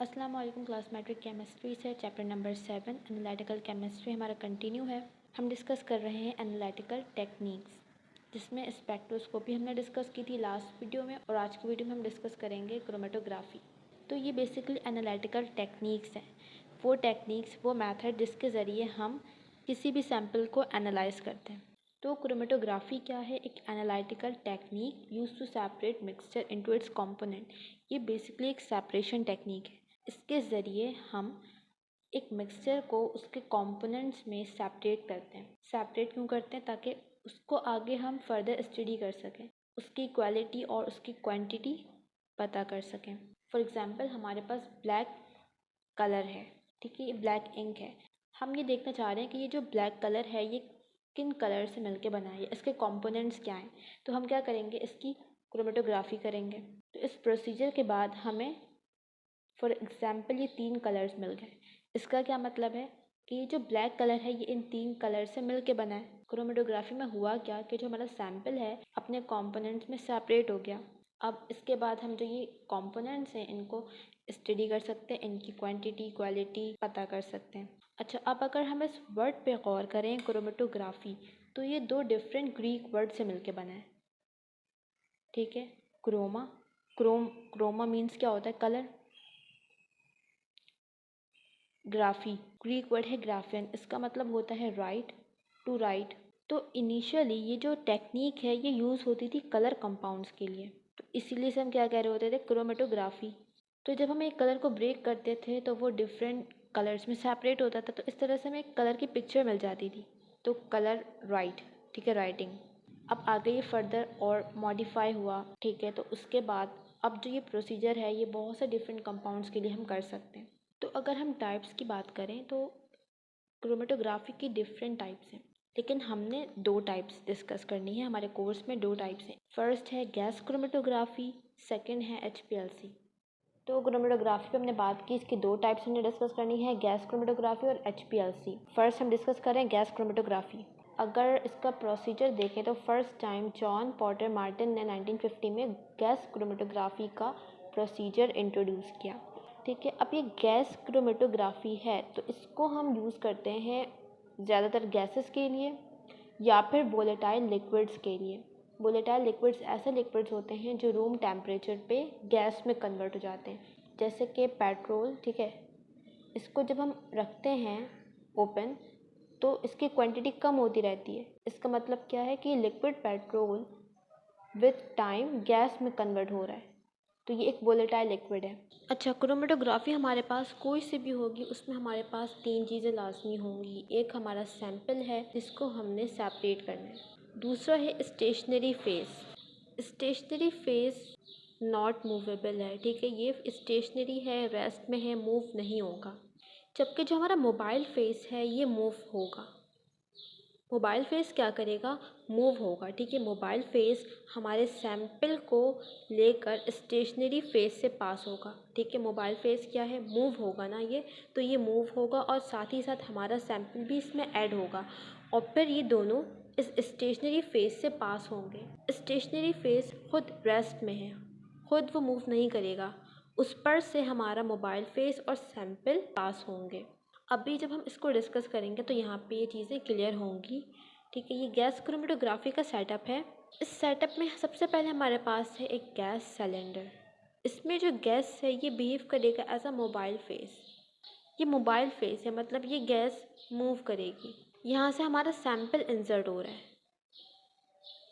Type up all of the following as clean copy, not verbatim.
अस्सलाम वालेकुम। Class matric chemistry से चैप्टर नंबर 7 एनालिटिकल केमिस्ट्री हमारा कंटिन्यू है। हम डिस्कस कर रहे हैं एनालिटिकल टेक्निक्स, जिसमें स्पेक्ट्रोस्कोपी हमने डिस्कस की थी लास्ट वीडियो में, और आज की वीडियो में हम डिस्कस करेंगे क्रोमेटोग्राफी। तो ये बेसिकली एनालिटिकल टेक्निक्स हैं, वो टेक्निक्स, वो मेथड जिसके ज़रिए हम किसी भी सैम्पल को एनालाइज करते हैं। तो क्रोमेटोग्राफी क्या है? एक analytical technique use to separate mixture into its component. ये बेसिकली एक सेपरेशन टेक्निक है। इसके ज़रिए हम एक मिक्सचर को उसके कंपोनेंट्स में सेपरेट करते हैं। सेपरेट क्यों करते हैं? ताकि उसको आगे हम फर्दर स्टडी कर सकें, उसकी क्वालिटी और उसकी क्वांटिटी पता कर सकें। फॉर एग्ज़ाम्पल, हमारे पास ब्लैक कलर है, ठीक है, ये ब्लैक इंक है। हम ये देखना चाह रहे हैं कि ये जो ब्लैक कलर है ये किन कलर से मिलके बना है, इसके कंपोनेंट्स क्या हैं। तो हम क्या करेंगे? इसकी क्रोमेटोग्राफी करेंगे। तो इस प्रोसीजर के बाद हमें फॉर एग्ज़ाम्पल ये 3 कलर्स मिल गए। इसका क्या मतलब है कि ये जो ब्लैक कलर है ये इन 3 कलर से मिल के बना है। क्रोमेटोग्राफी में हुआ क्या कि जो हमारा सैम्पल है अपने कंपोनेंट्स में सेपरेट हो गया। अब इसके बाद हम जो ये कंपोनेंट्स हैं इनको स्टडी कर सकते हैं, इनकी क्वांटिटी क्वालिटी पता कर सकते हैं। अच्छा, अब अगर हम इस वर्ड पे गौर करें क्रोमेटोग्राफी, तो ये 2 डिफरेंट ग्रीक वर्ड से मिलके बना है, ठीक है। क्रोमा मीन्स क्या होता है? कलर। ग्राफी ग्रीक वर्ड है ग्राफियन, इसका मतलब होता है राइट, टू राइट। तो इनिशियली ये जो टेक्निक है ये यूज़ होती थी कलर कंपाउंड्स के लिए, तो इसीलिए से हम क्या कह रहे होते थे? क्रोमेटोग्राफी। तो जब हम एक कलर को ब्रेक करते थे तो वो डिफरेंट कलर्स में सेपरेट होता था, तो इस तरह से हमें एक कलर की पिक्चर मिल जाती थी। तो कलर राइट, ठीक है, राइटिंग। अब आगे ये फर्दर और मॉडिफाई हुआ, ठीक है। तो उसके बाद अब जो ये प्रोसीजर है ये बहुत से डिफरेंट कंपाउंड्स के लिए हम कर सकते हैं। तो अगर हम टाइप्स की बात करें तो क्रोमेटोग्राफी की डिफरेंट टाइप्स हैं, लेकिन हमने 2 टाइप्स डिस्कस करनी है। हमारे कोर्स में 2 टाइप्स हैं। फर्स्ट है गैस क्रोमेटोग्राफी, सेकंड है HPLC। तो क्रोमेटोग्राफी पे हमने बात की, इसकी 2 टाइप्स हमने डिस्कस करनी है, गैस क्रोमेटोग्राफी और HPLC। फर्स्ट हम डिस्कस करें गैस क्रोमेटोग्राफी। अगर इसका प्रोसीजर देखें तो first time John Potter Martin ने 1950 में गैस क्रोमेटोग्राफी का प्रोसीजर इंट्रोड्यूस किया, ठीक है। अब ये गैस क्रोमेटोग्राफी है तो इसको हम यूज़ करते हैं ज़्यादातर गैसेस के लिए या फिर वोलेटाइल लिक्विड्स के लिए। वोलेटाइल लिक्विड्स ऐसे लिक्विड्स होते हैं जो रूम टेम्परेचर पे गैस में कन्वर्ट हो जाते हैं, जैसे कि पेट्रोल, ठीक है। इसको जब हम रखते हैं ओपन तो इसकी क्वांटिटी कम होती रहती है। इसका मतलब क्या है कि liquid petrol with time gas में कन्वर्ट हो रहा है, तो ये एक वोलेटाइल लिक्विड है। अच्छा, क्रोमेटोग्राफी हमारे पास कोई सी भी होगी उसमें हमारे पास 3 चीज़ें लाजमी होंगी। एक हमारा सैंपल है जिसको हमने सेपरेट करना है। दूसरा है stationary phase. Stationary phase not movable है, ठीक है, ये स्टेशनरी है, रेस्ट में है, मूव नहीं होगा। जबकि जो हमारा मोबाइल फेस है ये मूव होगा। मोबाइल फेस क्या करेगा? मूव होगा, ठीक है। मोबाइल फेस हमारे सैंपल को लेकर स्टेशनरी फेस से पास होगा, ठीक है। मोबाइल फेस क्या है? मूव होगा ना ये, तो ये मूव होगा और साथ ही साथ हमारा सैंपल भी इसमें ऐड होगा, और फिर ये दोनों इस स्टेशनरी फेस से पास होंगे। स्टेशनरी फेस खुद रेस्ट में है, खुद वो मूव नहीं करेगा, उस पर से हमारा मोबाइल फेस और सैंपल पास होंगे। अभी जब हम इसको डिस्कस करेंगे तो यहाँ पे ये चीज़ें क्लियर होंगी, ठीक है। ये गैस क्रोमेटोग्राफी का सेटअप है। इस सेटअप में सबसे पहले हमारे पास है एक गैस सिलेंडर। इसमें जो गैस है ये बिहेव करेगा एज अ मोबाइल फेस। ये मोबाइल फेस है, मतलब ये गैस मूव करेगी। यहाँ से हमारा सैंपल इंसर्ट हो रहा है,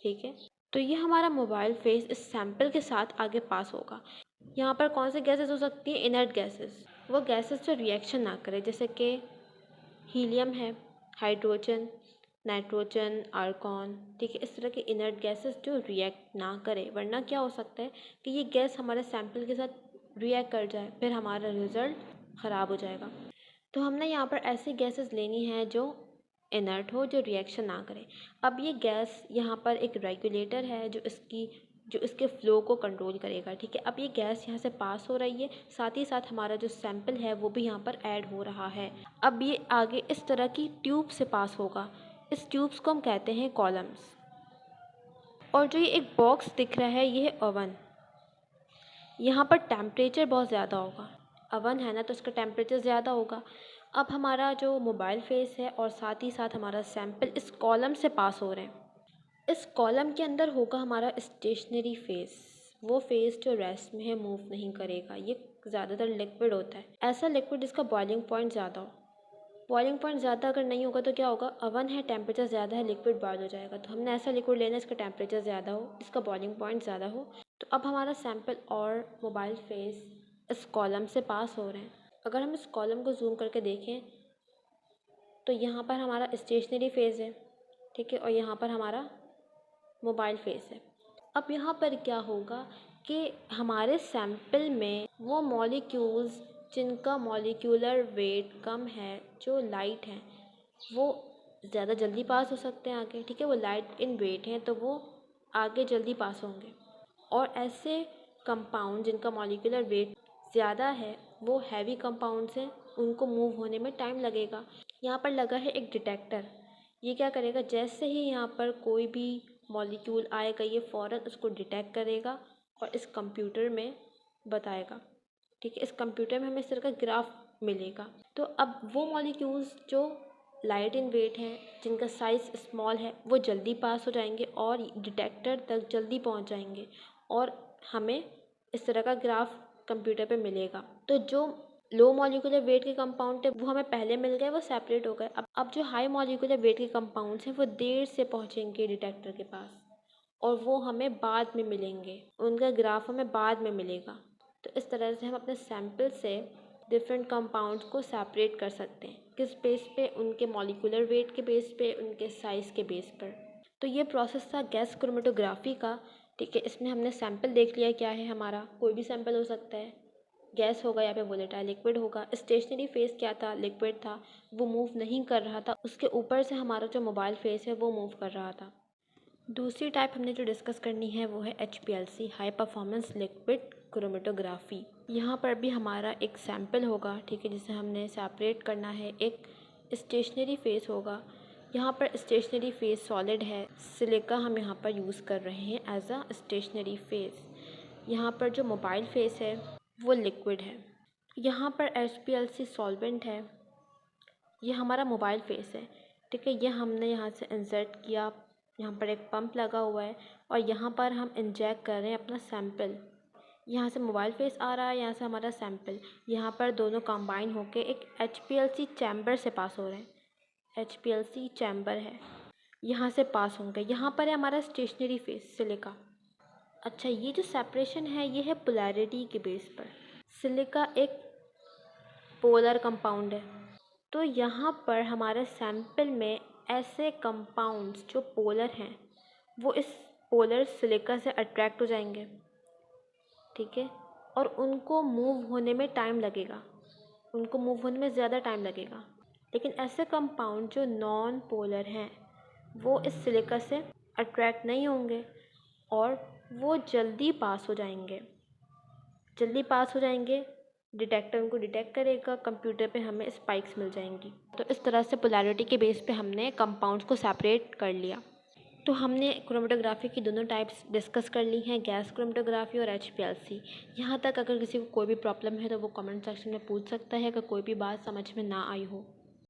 ठीक है। तो ये हमारा मोबाइल फेस इस सैंपल के साथ आगे पास होगा। यहाँ पर कौन से गैसेस हो सकती हैं? Inert gases. वो गैसेस जो रिएक्शन ना करें, जैसे कि हीलियम है, हाइड्रोजन, नाइट्रोजन, आर्गॉन, ठीक है। इस तरह के इनर्ट गैसेस जो रिएक्ट ना करें, वरना क्या हो सकता है कि ये गैस हमारे सैंपल के साथ रिएक्ट कर जाए, फिर हमारा रिज़ल्ट ख़राब हो जाएगा। तो हमने यहाँ पर ऐसी गैसेस लेनी है जो इनर्ट हो, जो रिएक्शन ना करे। अब ये गैस यहाँ पर एक रेगुलेटर है जो इसके फ़्लो को कंट्रोल करेगा, ठीक है। अब ये गैस यहाँ से पास हो रही है, साथ ही साथ हमारा जो सैंपल है वो भी यहाँ पर ऐड हो रहा है। अब ये आगे इस तरह की ट्यूब से पास होगा। इस ट्यूब्स को हम कहते हैं कॉलम्स। और जो ये एक बॉक्स दिख रहा है ये है ओवन। यहाँ पर टेम्परेचर बहुत ज़्यादा होगा, ओवन है ना, तो इसका टेम्परेचर ज़्यादा होगा। अब हमारा जो मोबाइल फेस है और साथ ही साथ हमारा सैंपल इस कॉलम से पास हो रहे हैं। इस कॉलम के अंदर होगा हमारा स्टेशनरी फेस, वो फेस जो रेस्ट में है, मूव नहीं करेगा। ये ज़्यादातर लिक्विड होता है, ऐसा लिक्विड जिसका बॉइलिंग पॉइंट ज़्यादा हो। बॉइलिंग पॉइंट ज़्यादा अगर नहीं होगा तो क्या होगा, ओवन है, टेम्परेचर ज़्यादा है, लिक्विड बॉयल हो जाएगा। तो हमने ऐसा लिक्विड लेना है इसका टेम्परेचर ज़्यादा हो, इसका बॉइलिंग पॉइंट ज़्यादा हो। तो अब हमारा सैंपल और मोबाइल फेस इस कॉलम से पास हो रहे हैं। अगर हम इस कॉलम को जूम करके देखें तो यहाँ पर हमारा स्टेशनरी फेज़ है, ठीक है, और यहाँ पर हमारा मोबाइल फेस है। अब यहाँ पर क्या होगा कि हमारे सैंपल में वो मॉलिक्यूल्स जिनका मॉलिक्यूलर वेट कम है, जो लाइट हैं, वो ज़्यादा जल्दी पास हो सकते हैं आगे, ठीक है, वो लाइट इन वेट हैं तो वो आगे जल्दी पास होंगे। और ऐसे कंपाउंड जिनका मॉलिक्यूलर वेट ज़्यादा है, वो हैवी कंपाउंड्स हैं, उनको मूव होने में टाइम लगेगा। यहाँ पर लगा है एक डिटेक्टर। ये क्या करेगा, जैसे ही यहाँ पर कोई भी मॉलिक्यूल आएगा ये फ़ौरन उसको डिटेक्ट करेगा और इस कंप्यूटर में बताएगा, ठीक है। इस कंप्यूटर में हमें इस तरह का ग्राफ मिलेगा। तो अब वो मॉलिक्यूल्स जो लाइट इन वेट हैं, जिनका साइज़ स्मॉल है, वो जल्दी पास हो जाएंगे और डिटेक्टर तक जल्दी पहुंच जाएंगे और हमें इस तरह का ग्राफ कंप्यूटर पे मिलेगा। तो जो लो मॉलिक्यूलर वेट के कंपाउंड है वो हमें पहले मिल गए, वो सेपरेट हो गए। अब जो हाई मॉलिक्यूलर वेट के कंपाउंड्स हैं वो देर से पहुंचेंगे डिटेक्टर के पास और वो हमें बाद में मिलेंगे, उनका ग्राफ हमें बाद में मिलेगा। तो इस तरह से हम अपने सैंपल से डिफरेंट कंपाउंड्स को सेपरेट कर सकते हैं। किस बेस पे, उनके मॉलिक्यूलर वेट के बेस पे, उनके साइज़ के बेस पर। तो ये प्रोसेस था गैस क्रोमेटोग्राफी का, ठीक है। इसमें हमने सैंपल देख लिया क्या है, हमारा कोई भी सैंपल हो सकता है, गैस होगा या फिर वोलेटाइल लिक्विड होगा। स्टेशनरी फेस क्या था, लिक्विड था, वो मूव नहीं कर रहा था, उसके ऊपर से हमारा जो मोबाइल फेस है वो मूव कर रहा था। दूसरी टाइप हमने जो डिस्कस करनी है वो है HPLC, high performance liquid chromatography. यहाँ पर भी हमारा एक सैंपल होगा, ठीक है, जिसे हमने सेपरेट करना है। एक स्टेशनरी फेस होगा, यहाँ पर स्टेशनरी फेस सॉलिड है, सिलिका हम यहाँ पर यूज़ कर रहे हैं एज अ स्टेशनरी फेस। यहाँ पर जो मोबाइल फेस है वो लिक्विड है। यहाँ पर HPLC सॉल्वेंट है, ये हमारा मोबाइल फेस है, ठीक है। ये हमने यहाँ से इंसर्ट किया, यहाँ पर एक पंप लगा हुआ है और यहाँ पर हम इंजेक्ट कर रहे हैं अपना सैंपल। यहाँ से मोबाइल फेस आ रहा है, यहाँ से हमारा सैंपल, यहाँ पर दोनों कंबाइन होके एक HPLC चैम्बर से पास हो रहे हैं। HPLC चैम्बर है, यहाँ से पास होंगे। यहाँ पर है हमारा स्टेशनरी फेस सिलिका। अच्छा, ये जो सेपरेशन है ये है पोलैरिटी के बेस पर। सिलिका एक पोलर कंपाउंड है, तो यहाँ पर हमारे सैंपल में ऐसे कंपाउंड्स जो पोलर हैं वो इस पोलर सिलिका से अट्रैक्ट हो जाएंगे, ठीक है, और उनको मूव होने में टाइम लगेगा, उनको मूव होने में ज़्यादा टाइम लगेगा। लेकिन ऐसे कंपाउंड जो नॉन पोलर हैं वो इस सिलिका से अट्रैक्ट नहीं होंगे और वो जल्दी पास हो जाएंगे, जल्दी पास हो जाएंगे। डिटेक्टर उनको डिटेक्ट करेगा, कंप्यूटर पे हमें स्पाइक्स मिल जाएंगी। तो इस तरह से पोलैरिटी के बेस पे हमने कंपाउंड्स को सेपरेट कर लिया। तो हमने क्रोमेटोग्राफी की दोनों टाइप्स डिस्कस कर ली हैं, गैस क्रोमेटोग्राफी और HPLC। यहाँ तक अगर किसी को कोई भी प्रॉब्लम है तो वो कमेंट सेक्शन में पूछ सकता है, अगर कोई भी बात समझ में ना आई हो।